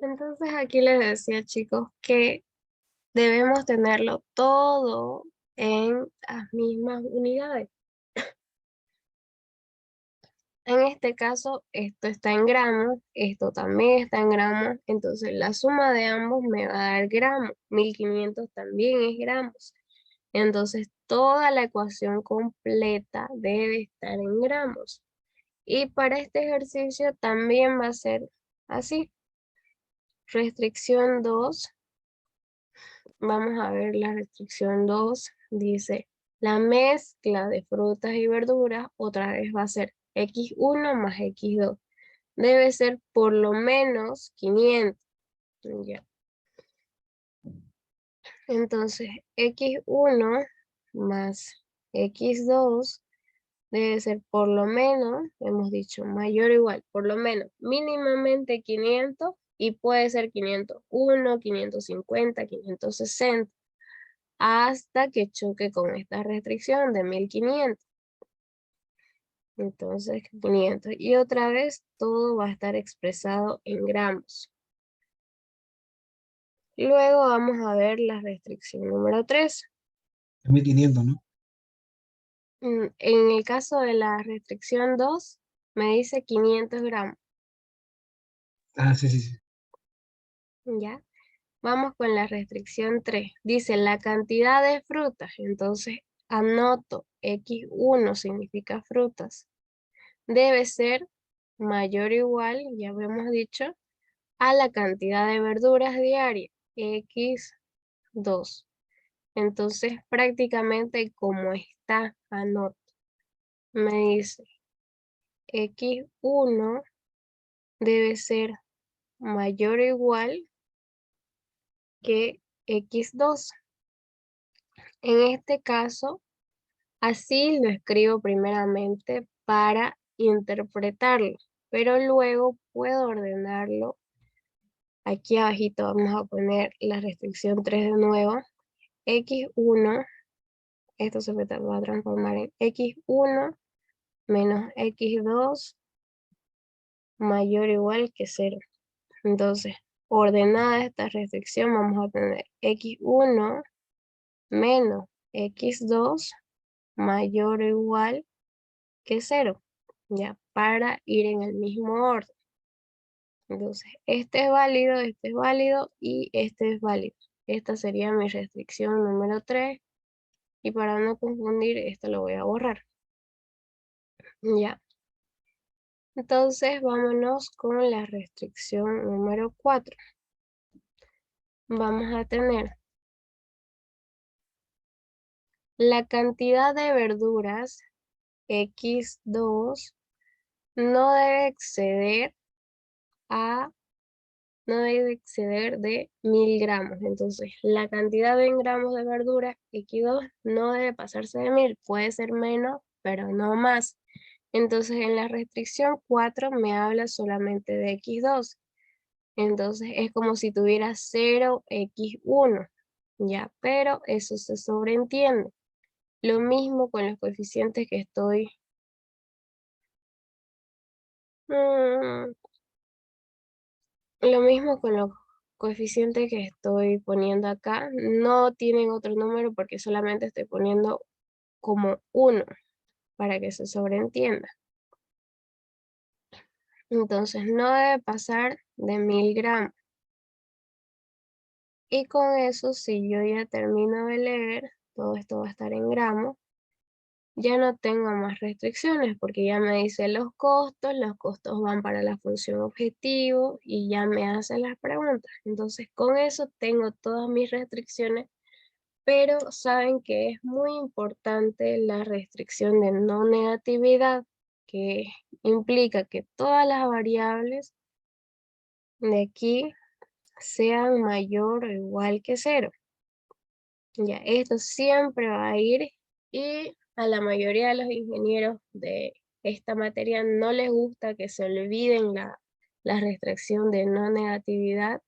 Entonces aquí les decía, chicos, que debemos tenerlo todo en las mismas unidades. En este caso, esto está en gramos, esto también está en gramos, entonces la suma de ambos me va a dar gramos. 1500 también es gramos. Entonces toda la ecuación completa debe estar en gramos. Y para este ejercicio también va a ser así. Restricción 2. Vamos a ver la restricción 2. Dice, la mezcla de frutas y verduras otra vez va a ser x1 más x2. Debe ser por lo menos 500. Ya. Entonces, x1 más x2 debe ser por lo menos, hemos dicho, mayor o igual, por lo menos, mínimamente 500 y puede ser 501, 550, 560, hasta que choque con esta restricción de 1500. Entonces, 500. Y otra vez, todo va a estar expresado en gramos. Luego vamos a ver la restricción número 3. 1500, ¿no? En el caso de la restricción 2, me dice 500 gramos. Ah, sí, sí, sí. ¿Ya? Vamos con la restricción 3. Dice la cantidad de frutas. Entonces anoto x1 significa frutas. Debe ser mayor o igual, ya habíamos dicho, a la cantidad de verduras diarias, x2. Entonces prácticamente como está, anoto. Me dice x1 debe ser mayor o igual que x2. En este caso, así lo escribo primeramente para interpretarlo, pero luego puedo ordenarlo. Aquí abajito vamos a poner la restricción 3 de nuevo. x1, esto se va a transformar en x1 menos x2 mayor o igual que 0. Entonces, ordenada esta restricción, vamos a tener x1 menos x2 mayor o igual que 0, ya, para ir en el mismo orden. Entonces, este es válido y este es válido. Esta sería mi restricción número 3 y para no confundir, esto lo voy a borrar. Ya. Entonces, vámonos con la restricción número 4. Vamos a tener la cantidad de verduras x2 no debe exceder a no debe exceder de 1000 gramos. Entonces, la cantidad en gramos de verdura X2 no debe pasarse de 1000. Puede ser menos, pero no más. Entonces, en la restricción 4 me habla solamente de X2. Entonces, es como si tuviera 0x1. Ya, pero eso se sobreentiende. Lo mismo con los coeficientes que estoy... Lo mismo con los coeficientes que estoy poniendo acá. No tienen otro número porque solamente estoy poniendo como 1 para que se sobreentienda. Entonces no debe pasar de 1000 gramos. Y con eso, si yo ya termino de leer, todo esto va a estar en gramos, ya no tengo más restricciones porque ya me dice los costos van para la función objetivo y ya me hace las preguntas. Entonces con eso tengo todas mis restricciones, pero saben que es muy importante la restricción de no negatividad, que implica que todas las variables de aquí sean mayor o igual que 0. Ya, esto siempre va a ir y a la mayoría de los ingenieros de esta materia no les gusta que se olviden la restricción de no negatividad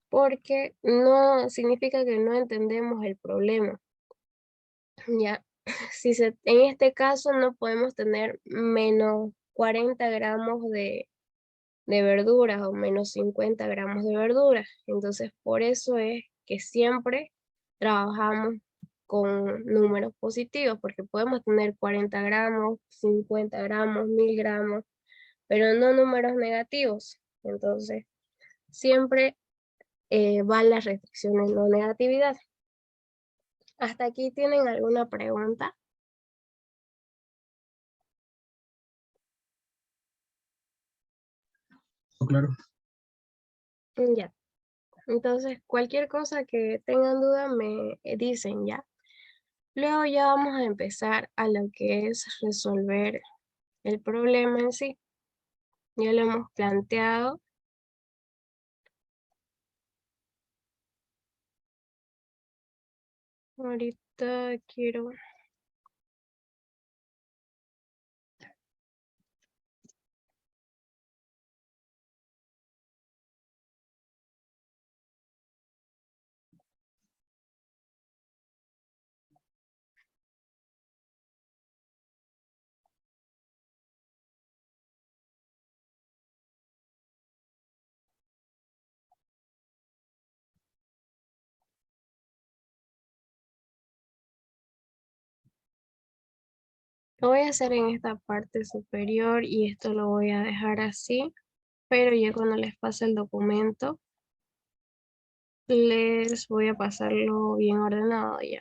porque no significa que no entendemos el problema. Ya, en este caso no podemos tener menos 40 gramos de verduras o menos 50 gramos de verduras. Entonces, por eso es que siempre trabajamos con números positivos, porque podemos tener 40 gramos, 50 gramos, 1000 gramos, pero no números negativos. Entonces, siempre van las restricciones, no negatividad. ¿Hasta aquí tienen alguna pregunta? Claro. Ya. Entonces, cualquier cosa que tengan duda me dicen ya. Luego ya vamos a empezar a lo que es resolver el problema en sí. Ya lo hemos planteado. Ahorita quiero... Lo voy a hacer en esta parte superior y esto lo voy a dejar así, pero ya cuando les pase el documento, les voy a pasarlo bien ordenado ya,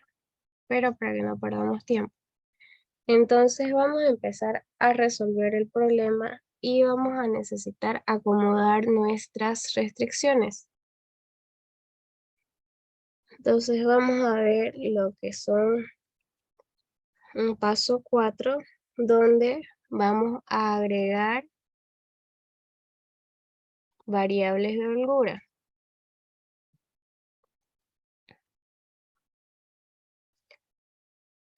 pero para que no perdamos tiempo. Entonces vamos a empezar a resolver el problema y vamos a necesitar acomodar nuestras restricciones. Entonces vamos a ver lo que son un paso 4, donde vamos a agregar variables de holgura.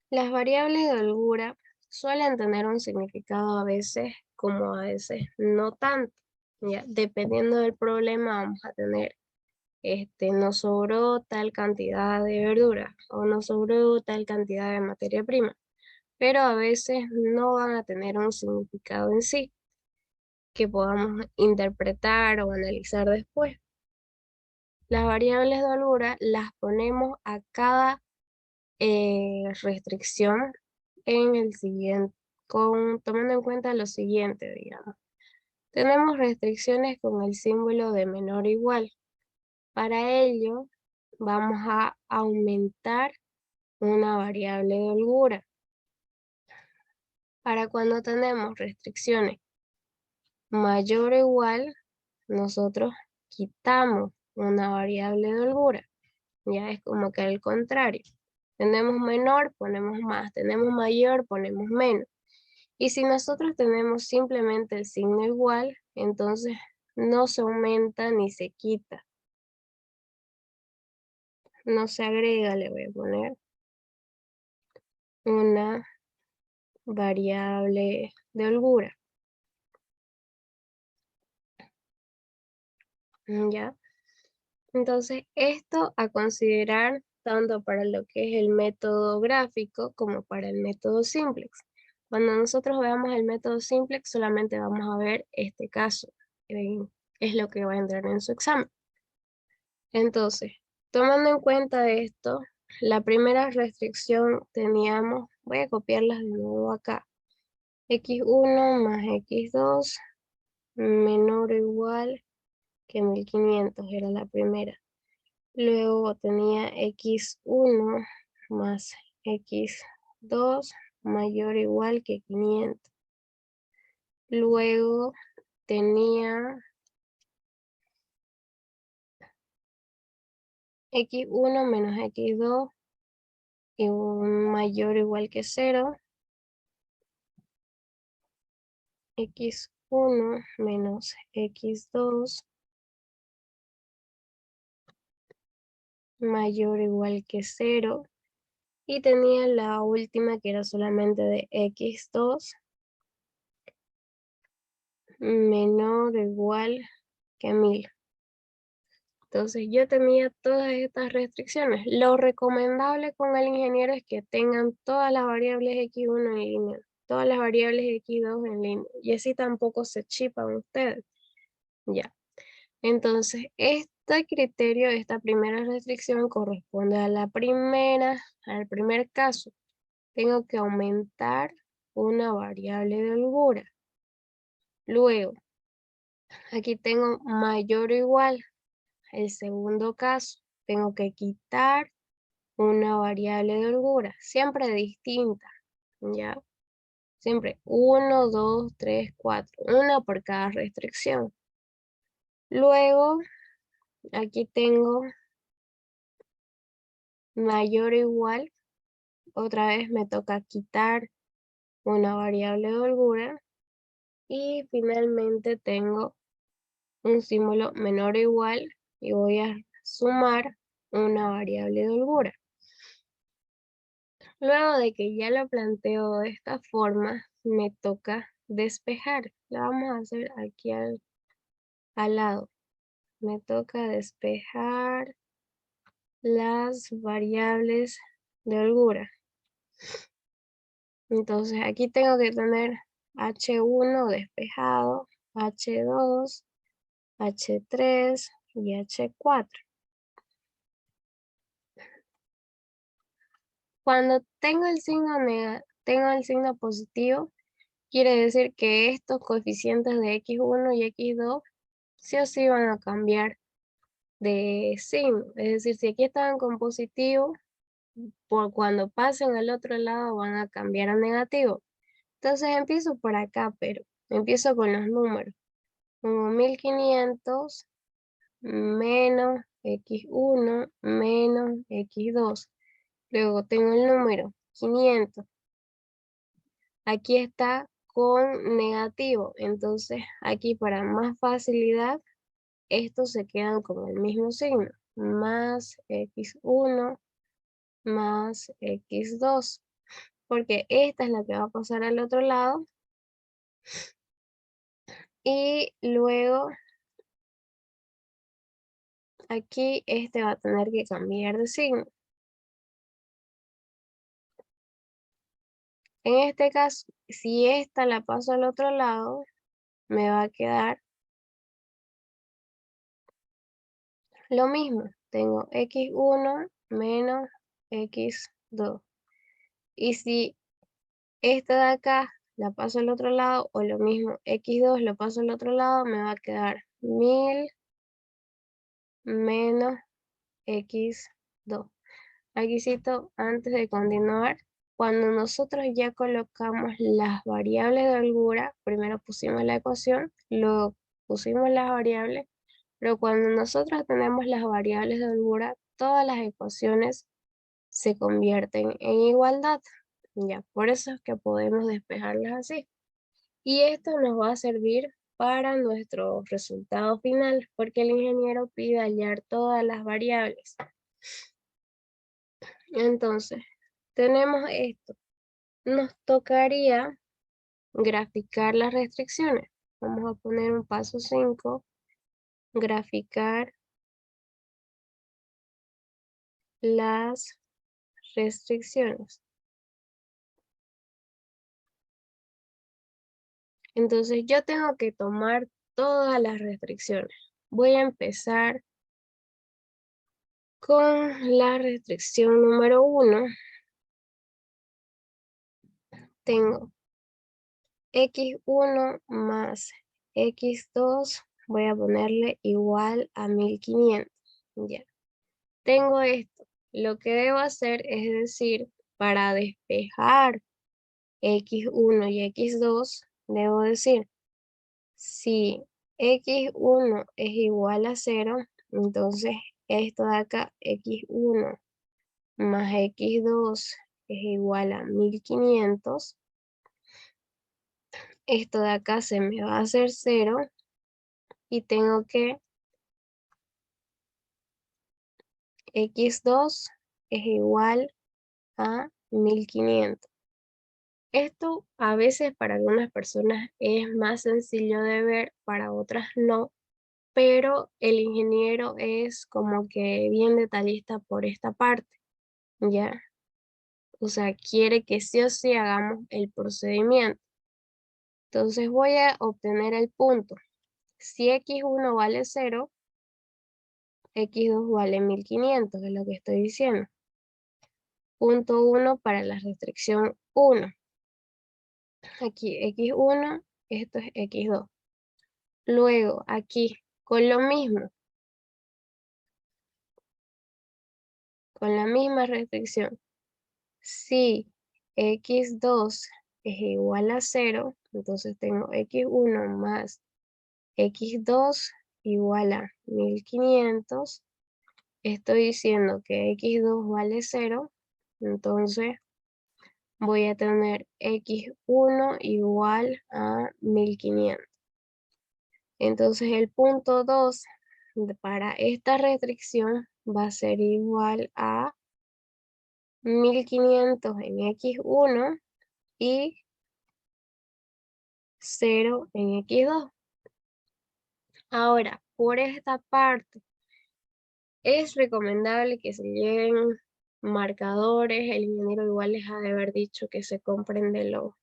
Las variables de holgura suelen tener un significado a veces como a veces no tanto. ¿Ya? Dependiendo del problema vamos a tener, nos sobró tal cantidad de verdura o nos sobró tal cantidad de materia prima, pero a veces no van a tener un significado en sí que podamos interpretar o analizar después. Las variables de holgura las ponemos a cada restricción en el siguiente, tomando en cuenta lo siguiente, digamos. Tenemos restricciones con el símbolo de menor o igual. Para ello, vamos a aumentar una variable de holgura. Para cuando tenemos restricciones mayor o igual, nosotros quitamos una variable de holgura. Ya es como que al contrario. Tenemos menor, ponemos más. Tenemos mayor, ponemos menos. Y si nosotros tenemos simplemente el signo igual, entonces no se aumenta ni se quita. No se agrega, le voy a poner una variable de holgura. ¿Ya? Entonces, esto a considerar tanto para lo que es el método gráfico como para el método simplex. Cuando nosotros veamos el método simplex, solamente vamos a ver este caso. Es lo que va a entrar en su examen. Entonces, tomando en cuenta esto, la primera restricción teníamos, voy a copiarlas de nuevo acá, x1 más x2 menor o igual que 1500 era la primera. Luego tenía x1 más x2 mayor o igual que 500. Luego tenía x1 menos x2 y mayor o igual que 0. x1 menos x2 mayor o igual que 0. Y tenía la última que era solamente de x2 menor o igual que 1000. Entonces yo tenía todas estas restricciones. Lo recomendable con el ingeniero es que tengan todas las variables x1 en línea, todas las variables x2 en línea. Y así tampoco se chipan ustedes. Ya. Entonces, este criterio, esta primera restricción corresponde a al primer caso. Tengo que aumentar una variable de holgura. Luego, aquí tengo mayor o igual. El segundo caso, tengo que quitar una variable de holgura, siempre distinta, ¿ya? Siempre 1, 2, 3, 4, una por cada restricción. Luego, aquí tengo mayor o igual, otra vez me toca quitar una variable de holgura y finalmente tengo un símbolo menor o igual y voy a sumar una variable de holgura. Luego de que ya lo planteo de esta forma, me toca despejar. Lo vamos a hacer aquí al lado. Me toca despejar las variables de holgura. Entonces aquí tengo que tener H1 despejado, H2, H3 y H4. Cuando tengo el signo positivo, quiere decir que estos coeficientes de x1 y x2 sí o sí van a cambiar de signo. Es decir, si aquí estaban con positivo, por cuando pasen al otro lado van a cambiar a negativo. Entonces empiezo por acá, pero empiezo con los números. Como 1500 menos x1 menos x2. Luego tengo el número 500. Aquí está con negativo, entonces aquí para más facilidad, estos se quedan con el mismo signo, más x1 más x2, porque esta es la que va a pasar al otro lado, y luego aquí este va a tener que cambiar de signo. En este caso, si esta la paso al otro lado, me va a quedar lo mismo. Tengo x1 menos x2. Y si esta de acá la paso al otro lado, o lo mismo, x2 lo paso al otro lado, me va a quedar 1000 menos x2. Aquí cito, antes de continuar, cuando nosotros ya colocamos las variables de holgura, primero pusimos la ecuación, luego pusimos las variables, pero cuando nosotros tenemos las variables de holgura, todas las ecuaciones se convierten en igualdad. Ya, por eso es que podemos despejarlas así. Y esto nos va a servir para nuestro resultado final, porque el ingeniero pide hallar todas las variables. Entonces, tenemos esto. Nos tocaría graficar las restricciones. Vamos a poner un paso 5, graficar las restricciones. Entonces yo tengo que tomar todas las restricciones. Voy a empezar con la restricción número 1. Tengo x1 más x2, voy a ponerle igual a 1500. Ya. Tengo esto. Lo que debo hacer es decir, para despejar x1 y x2, debo decir, si x1 es igual a 0, entonces esto de acá, x1 más x2 es igual a 1500. Esto de acá se me va a hacer 0 y tengo que x2 es igual a 1500. Esto a veces para algunas personas es más sencillo de ver, para otras no, pero el ingeniero es como que bien detallista por esta parte, ¿ya? O sea, quiere que sí o sí hagamos el procedimiento. Entonces voy a obtener el punto. Si x1 vale 0, x2 vale 1500, es lo que estoy diciendo. Punto 1 para la restricción 1. Aquí x1, esto es x2. Luego aquí, con lo mismo, con la misma restricción, si x2 es igual a 0, entonces tengo x1 más x2 igual a 1500. Estoy diciendo que x2 vale 0, entonces voy a tener x1 igual a 1500. Entonces el punto 2 para esta restricción va a ser igual a 1500 en x1 y 0 en x2. Ahora, por esta parte, es recomendable que se lleven marcadores. El ingeniero igual les ha de haber dicho que se compren de los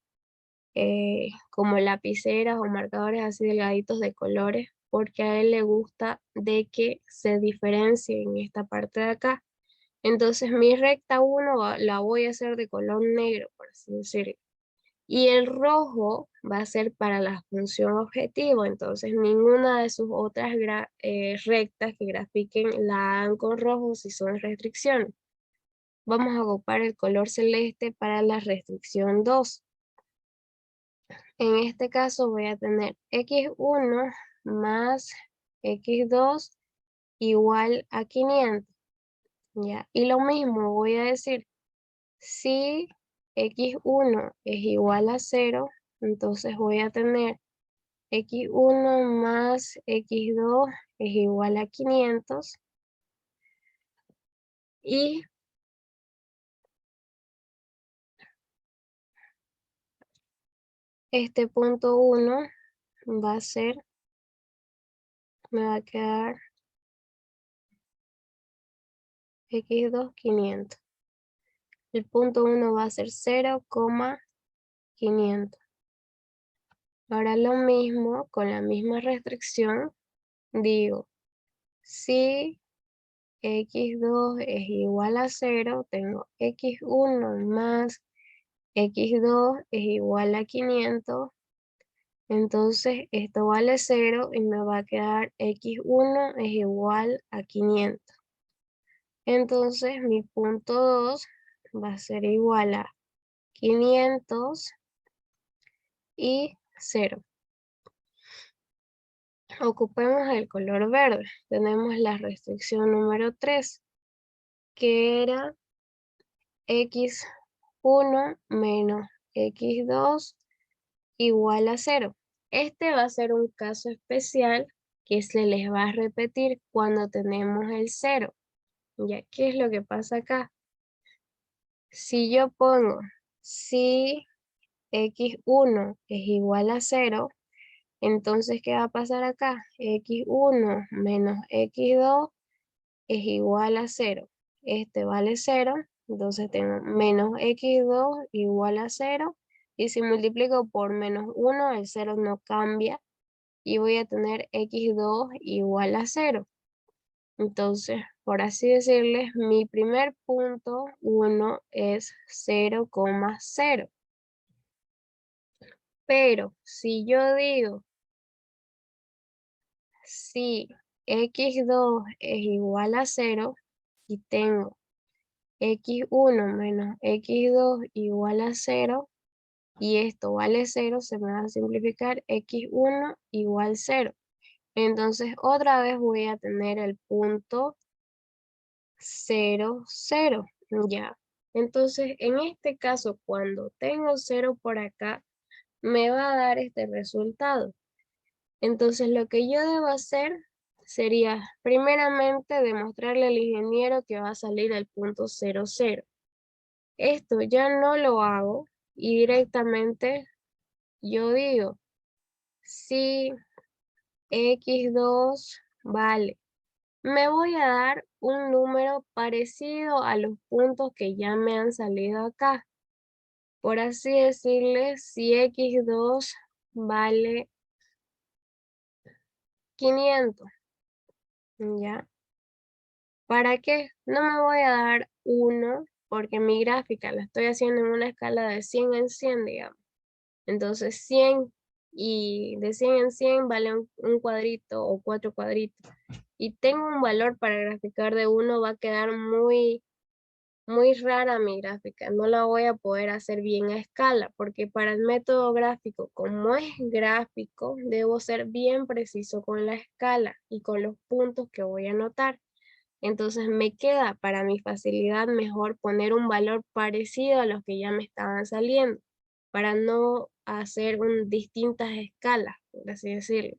como lapiceras o marcadores así delgaditos de colores, porque a él le gusta de que se diferencien esta parte de acá. Entonces mi recta 1 la voy a hacer de color negro, por así decirlo. Y el rojo va a ser para la función objetivo, entonces ninguna de sus otras rectas que grafiquen la hagan con rojo si son restricciones. Vamos a ocupar el color celeste para la restricción 2. En este caso voy a tener x1 más x2 igual a 500. ¿Ya? Y lo mismo voy a decir, si x1 es igual a 0, entonces voy a tener x1 más x2 es igual a 500. Y este punto 1 va a ser, me va a quedar x2 500. El punto 1 va a ser 0,500. Ahora lo mismo, con la misma restricción, digo, si x2 es igual a 0, tengo x1 más x2 es igual a 500, entonces esto vale 0 y me va a quedar x1 es igual a 500. Entonces mi punto 2 va a ser igual a 500 y 0. Ocupemos el color verde. Tenemos la restricción número 3, que era x1 menos x2 igual a 0. Este va a ser un caso especial que se les va a repetir cuando tenemos el 0. ¿Ya? ¿Qué es lo que pasa acá? Si yo pongo si x1 es igual a 0, entonces ¿qué va a pasar acá? x1 menos x2 es igual a 0. Este vale 0, entonces tengo menos x2 igual a 0. Y si multiplico por menos 1, el 0 no cambia. Y voy a tener x2 igual a 0. Entonces, por así decirles, mi primer punto 1 es 0,0. Pero si yo digo, si x2 es igual a 0 y tengo x1 menos x2 igual a 0 y esto vale 0, se me va a simplificar x1 igual 0. Entonces otra vez voy a tener el punto 0, 0. Ya. Entonces en este caso, cuando tengo 0 por acá, me va a dar este resultado. Entonces lo que yo debo hacer sería primeramente demostrarle al ingeniero que va a salir el punto 0, 0. Esto ya no lo hago y directamente yo digo, si x2 vale, me voy a dar un número parecido a los puntos que ya me han salido acá. Por así decirles, si x2 vale 500, ¿ya? ¿Para qué? No me voy a dar 1 porque mi gráfica la estoy haciendo en una escala de 100 en 100, digamos. Entonces 100 y de 100 en 100 vale un cuadrito o 4 cuadritos. Y tengo un valor para graficar de 1, va a quedar muy rara mi gráfica. No la voy a poder hacer bien a escala porque para el método gráfico, como es gráfico, debo ser bien preciso con la escala y con los puntos que voy a anotar. Entonces me queda para mi facilidad mejor poner un valor parecido a los que ya me estaban saliendo, para no hacer distintas escalas, por así decirlo.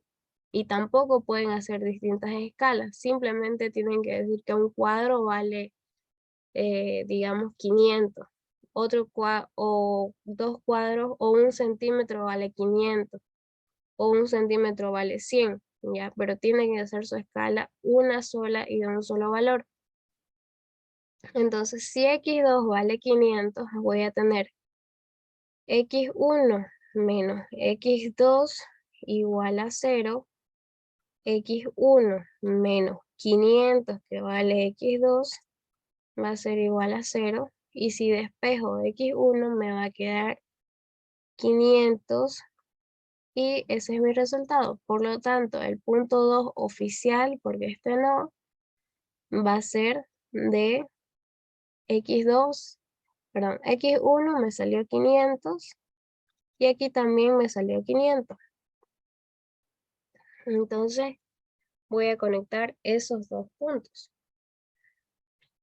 Y tampoco pueden hacer distintas escalas, simplemente tienen que decir que un cuadro vale, digamos, 500, o 2 cuadros o 1 centímetro vale 500, o 1 centímetro vale 100, ¿ya? Pero tienen que hacer su escala una sola y de un solo valor. Entonces, si x2 vale 500, voy a tener x1 menos x2 igual a 0, x1 menos 500, que vale x2, va a ser igual a 0, y si despejo x1 me va a quedar 500, y ese es mi resultado. Por lo tanto, el punto 2 oficial, porque este no, va a ser de x2, perdón, x1 me salió 500 y aquí también me salió 500. Entonces voy a conectar esos dos puntos.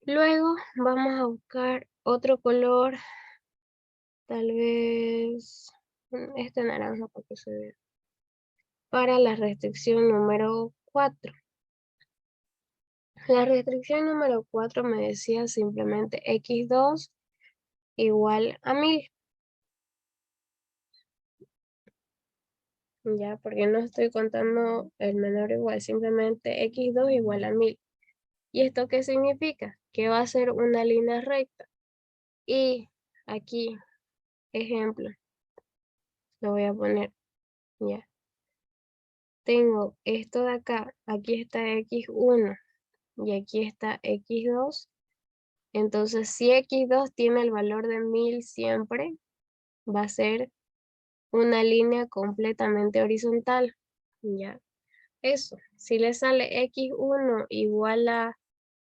Luego vamos a buscar otro color, tal vez este naranja para que se vea, para la restricción número 4. La restricción número 4 me decía simplemente x2 igual a 1000. Ya, porque no estoy contando el menor o igual, simplemente x2 igual a 1000. ¿Y esto qué significa? Que va a ser una línea recta. Y aquí, ejemplo, lo voy a poner, ya. Tengo esto de acá, aquí está x1 y aquí está x2. Entonces, si x2 tiene el valor de 1000 siempre, va a ser una línea completamente horizontal, ya. Eso, si le sale x1 igual a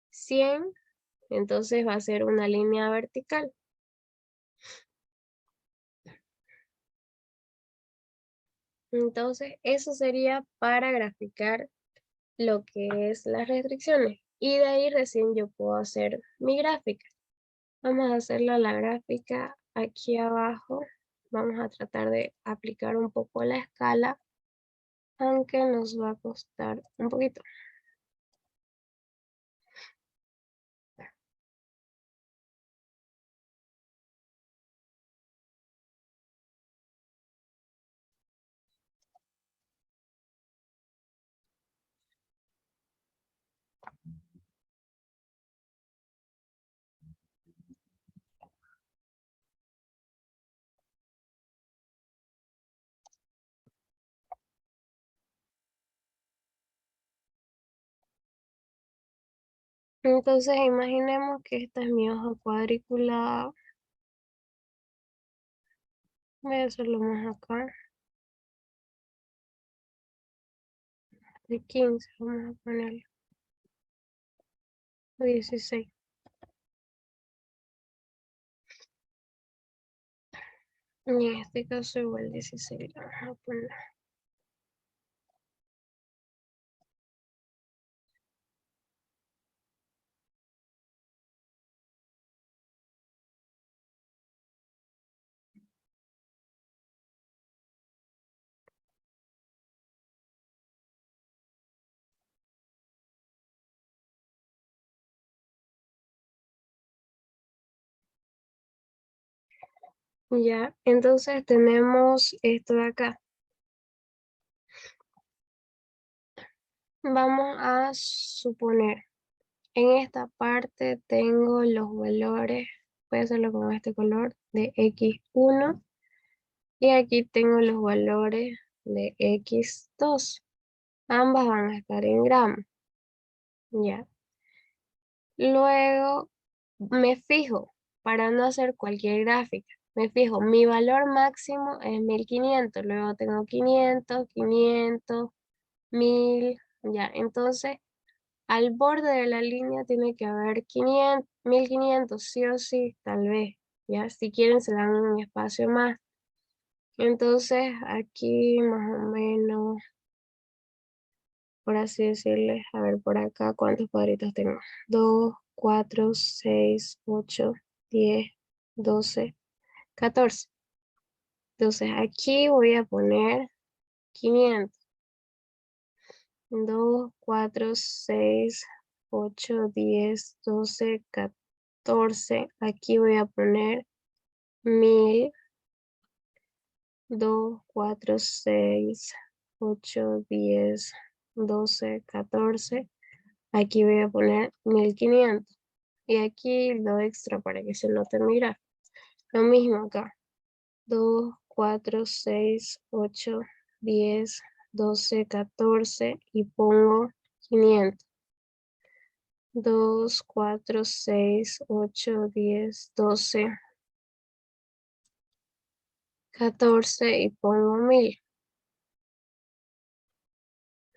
100, entonces va a ser una línea vertical. Entonces, eso sería para graficar lo que es las restricciones. Y de ahí recién yo puedo hacer mi gráfica. Vamos a hacerla la gráfica aquí abajo. Vamos a tratar de aplicar un poco la escala, aunque nos va a costar un poquito. Entonces imaginemos que esta es mi hoja cuadriculada. Voy a hacerlo más acá. De 15, vamos a ponerlo. 16. Y en este caso igual 16. Vamos a poner. Ya, entonces tenemos esto de acá. Vamos a suponer, en esta parte tengo los valores, voy a hacerlo con este color, de x1, y aquí tengo los valores de x2. Ambas van a estar en gramos. Ya. Luego me fijo, para no hacer cualquier gráfica, me fijo, mi valor máximo es 1500, luego tengo 500, 500, 1000, ya. Entonces, al borde de la línea tiene que haber 500, 1500, sí o sí, tal vez, ya. Si quieren se dan un espacio más. Entonces, aquí más o menos, por así decirles, a ver por acá cuántos cuadritos tengo. 2, 4, 6, 8, 10, 12, 14. Entonces aquí voy a poner 500. 2, 4, 6, 8, 10, 12, 14. Aquí voy a poner 1000. 2, 4, 6, 8, 10, 12, 14. Aquí voy a poner 1500. Y aquí lo extra para que se note, mira. Lo mismo acá. 2, 4, 6, 8, 10, 12, 14 y pongo 500. 2, 4, 6, 8, 10, 12, 14 y pongo 1000.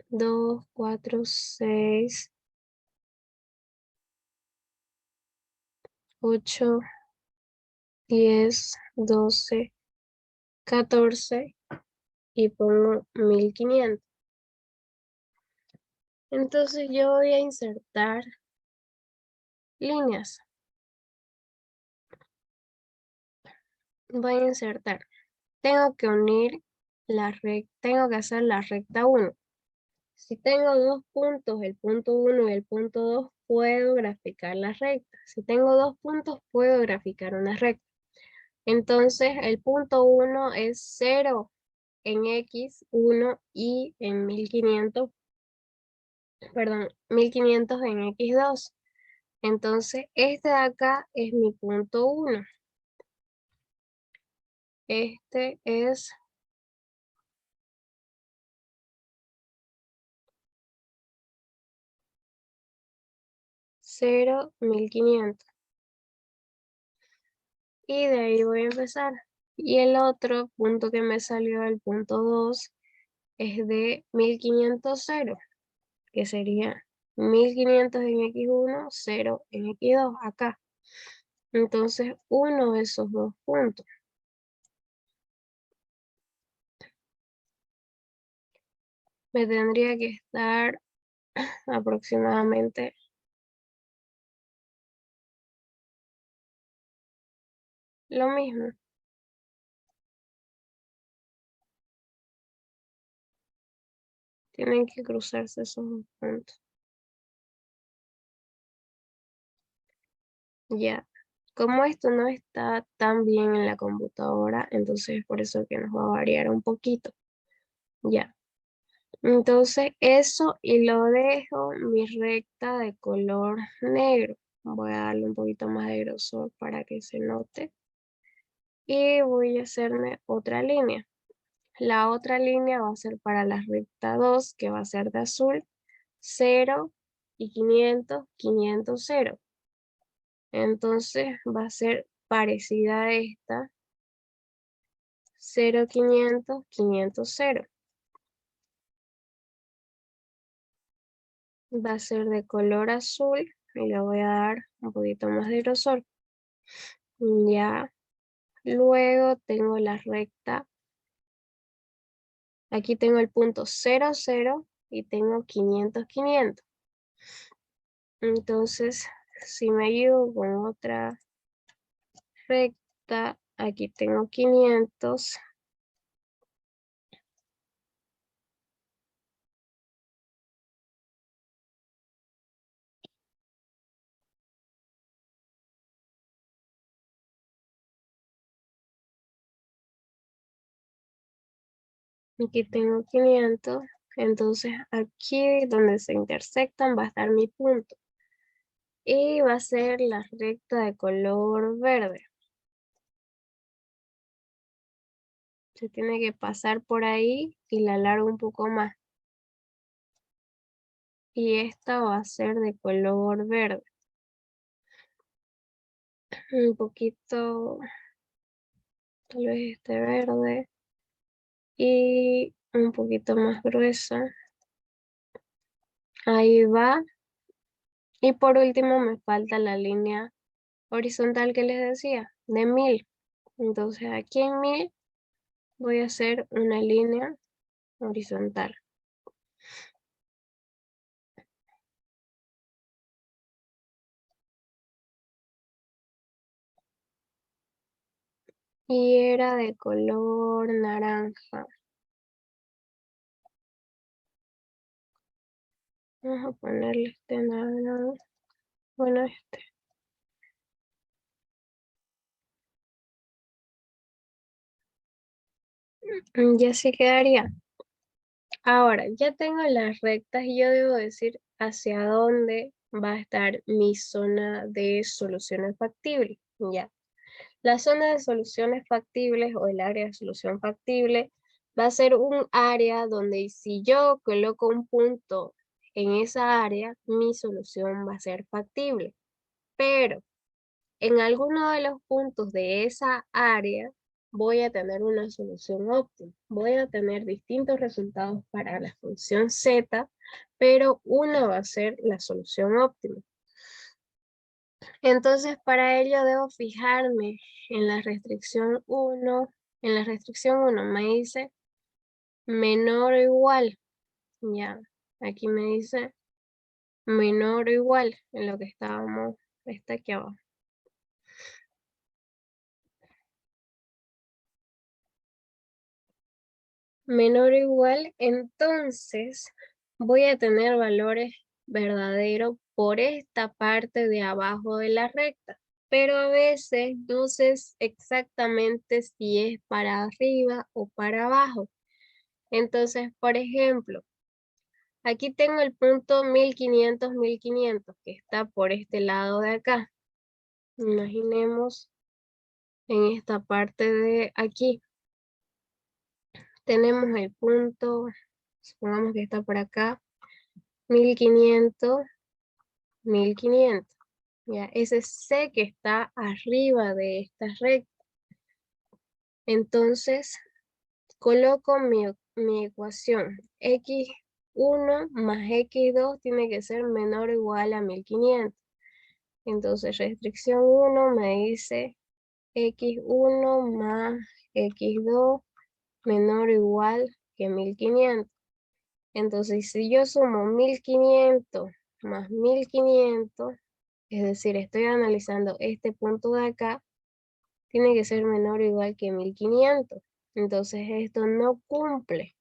2, 4, 6, 8, 10, 12, 14 y pongo 1500. Entonces yo voy a insertar líneas. Voy a insertar. Tengo que unir la recta, tengo que hacer la recta 1. Si tengo dos puntos, el punto 1 y el punto 2, puedo graficar la recta. Si tengo dos puntos, puedo graficar una recta. Entonces el punto 1 es 0 en X, 1 y en 1500, perdón, 1500 en X2. Entonces este de acá es mi punto 1. Este es 0, 1500. Y de ahí voy a empezar. Y el otro punto que me salió, el punto 2, es de 1500, 0, que sería 1500 en X1, 0 en X2, acá. Entonces, uno de esos dos puntos me tendría que estar aproximadamente lo mismo. Tienen que cruzarse esos dos puntos. Ya. Como esto no está tan bien en la computadora, entonces por eso que nos va a variar un poquito. Ya. Entonces eso, y lo dejo mi recta de color negro. Voy a darle un poquito más de grosor para que se note. Y voy a hacerme otra línea. La otra línea va a ser para la recta 2, que va a ser de azul, 0 y 500, 500, 0. Entonces va a ser parecida a esta, 0, 500, 500, 0. Va a ser de color azul y le voy a dar un poquito más de grosor. Ya, luego tengo la recta. Aquí tengo el punto 0, 0 y tengo 500, 500. Entonces, si me ayudo con otra recta, aquí tengo 500. Aquí tengo 500. Entonces, aquí donde se intersectan va a estar mi punto. Y va a ser la recta de color verde. Se tiene que pasar por ahí y la alargo un poco más. y esta va a ser de color verde. Un poquito, tal vez este verde, y un poquito más gruesa. Ahí va. Y por último me falta la línea horizontal que les decía, de 1000. Entonces aquí en 1000 voy a hacer una línea horizontal. Y era de color naranja. Vamos a ponerle este naranja. Bueno, este. Y así quedaría. Ahora, ya tengo las rectas y yo debo decir hacia dónde va a estar mi zona de soluciones factibles. Ya. La zona de soluciones factibles o el área de solución factible va a ser un área donde si yo coloco un punto en esa área, mi solución va a ser factible. Pero en alguno de los puntos de esa área voy a tener una solución óptima. Voy a tener distintos resultados para la función z, pero una va a ser la solución óptima. Entonces, para ello debo fijarme en la restricción 1. En la restricción 1 me dice menor o igual. Ya, aquí me dice menor o igual en lo que estábamos, está aquí abajo. Menor o igual, entonces voy a tener valores verdaderos por esta parte de abajo de la recta. Pero a veces no sé exactamente si es para arriba o para abajo. Entonces, por ejemplo, aquí tengo el punto 1500, 1500, que está por este lado de acá. Imaginemos en esta parte de aquí. Tenemos el punto, supongamos que está por acá, 1500, 1500. Ya, ese C que está arriba de esta recta. Entonces, coloco mi ecuación. X1 más X2 tiene que ser menor o igual a 1500. Entonces, restricción 1 me dice X1 más X2 menor o igual que 1500. Entonces, si yo sumo 1500 más 1500, es decir, estoy analizando este punto de acá, tiene que ser menor o igual que 1500. Entonces, esto no cumple.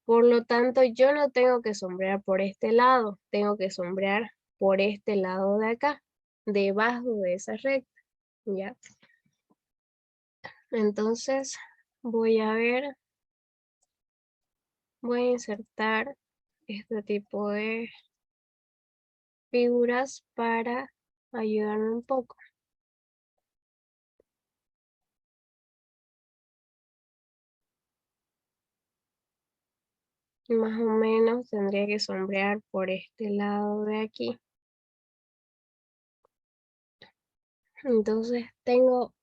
Por lo tanto, yo no tengo que sombrear por este lado, tengo que sombrear por este lado de acá, debajo de esa recta, ¿ya? Entonces, voy a ver, voy a insertar este tipo de figuras para ayudarme un poco. Más o menos tendría que sombrear por este lado de aquí. Entonces tengo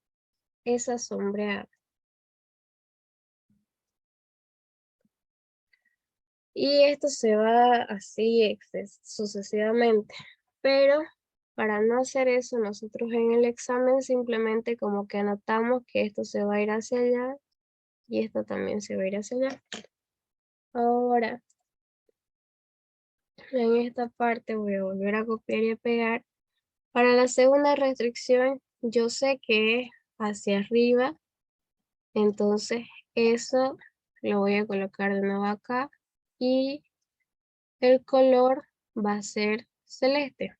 esa sombreada. Y esto se va así sucesivamente. Pero para no hacer eso, nosotros en el examen simplemente como que anotamos que esto se va a ir hacia allá y esto también se va a ir hacia allá. Ahora, en esta parte voy a volver a copiar y a pegar. Para la segunda restricción, yo sé que es hacia arriba, entonces eso lo voy a colocar de nuevo acá y el color va a ser celeste.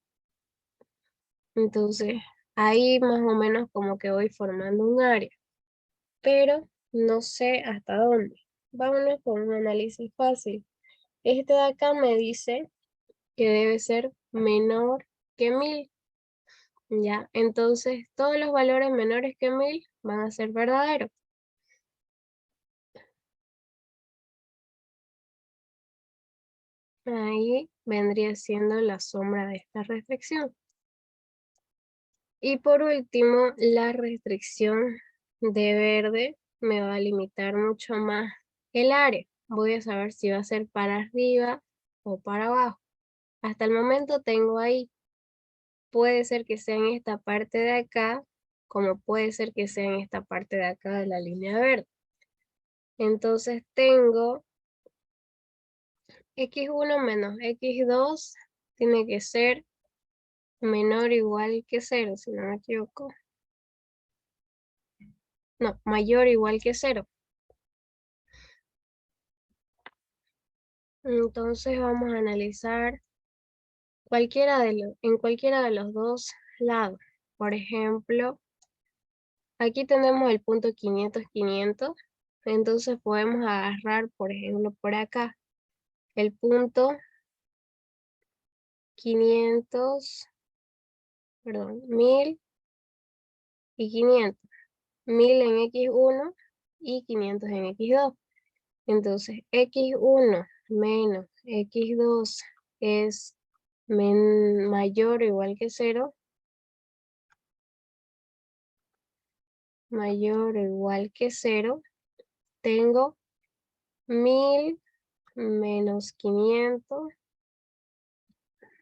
Entonces ahí más o menos como que voy formando un área, pero no sé hasta dónde. Vámonos con un análisis fácil. Este de acá me dice que debe ser menor que 1000. Ya, entonces todos los valores menores que 1000 van a ser verdaderos. Ahí vendría siendo la sombra de esta restricción. Y por último, la restricción de verde me va a limitar mucho más el área. Voy a saber si va a ser para arriba o para abajo. Hasta el momento tengo ahí. Puede ser que sea en esta parte de acá, como puede ser que sea en esta parte de acá de la línea verde. Entonces tengo x1 menos x2 tiene que ser menor o igual que 0, si no me equivoco. No, mayor o igual que 0. Entonces vamos a analizar en cualquiera de los dos lados. Por ejemplo, aquí tenemos el punto 500, 500. Entonces podemos agarrar, por ejemplo, por acá, el punto 500, perdón, 1000 y 500. 1000 en x1 y 500 en x2. Entonces, x1 menos x2 es mayor o igual que 0. Mayor o igual que 0. Tengo 1000 menos 500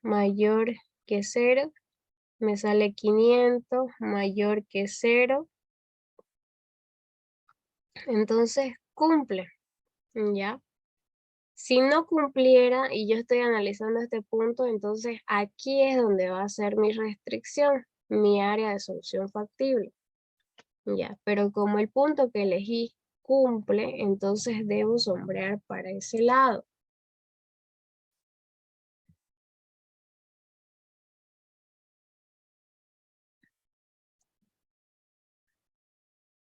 mayor que 0. Me sale 500 mayor que 0. Entonces, cumple, ¿ya? Si no cumpliera y yo estoy analizando este punto, entonces aquí es donde va a ser mi restricción, mi área de solución factible. Ya, pero como el punto que elegí cumple, entonces debo sombrear para ese lado.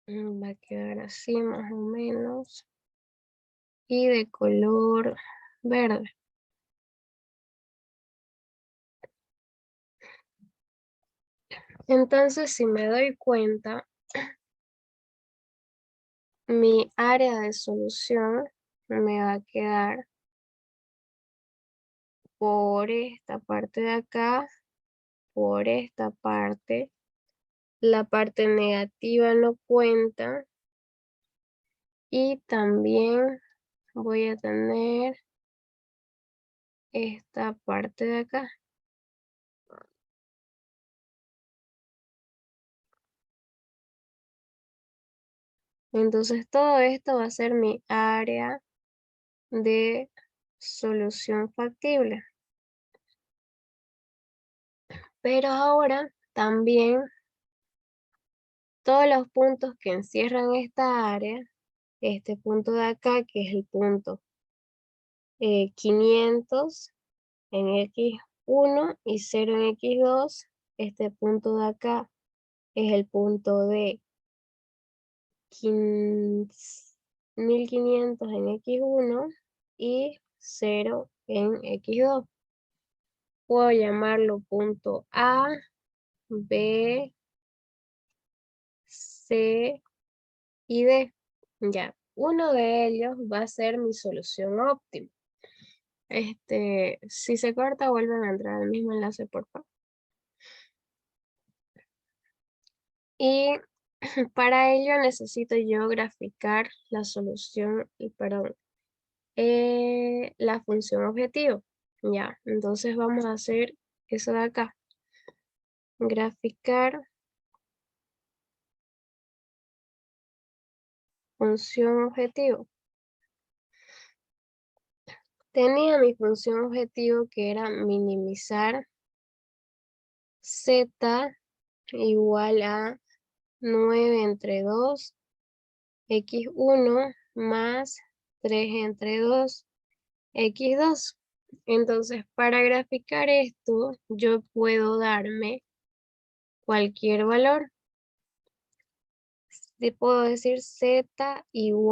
Va a quedar así más o menos. Y de color verde. Entonces, si me doy cuenta, mi área de solución me va a quedar por esta parte de acá, por esta parte. La parte negativa no cuenta. Y también voy a tener esta parte de acá. Entonces todo esto va a ser mi área de solución factible. Pero ahora también todos los puntos que encierran esta área, este punto de acá que es el punto 500 en x1 y 0 en x2, este punto de acá es el punto de 1500 en x1 y 0 en x2. Puedo llamarlo punto A, B, C y D. Ya, uno de ellos va a ser mi solución óptima. Si se corta, vuelven a entrar al mismo enlace, por favor. Y para ello necesito yo graficar la solución, perdón, la función objetivo. Ya, entonces vamos a hacer eso de acá. Graficar función objetivo. Tenía mi función objetivo que era minimizar z igual a 9 entre 2, x1 más 3 entre 2, x2. Entonces, para graficar esto, yo puedo darme cualquier valor. Puedo decir z igual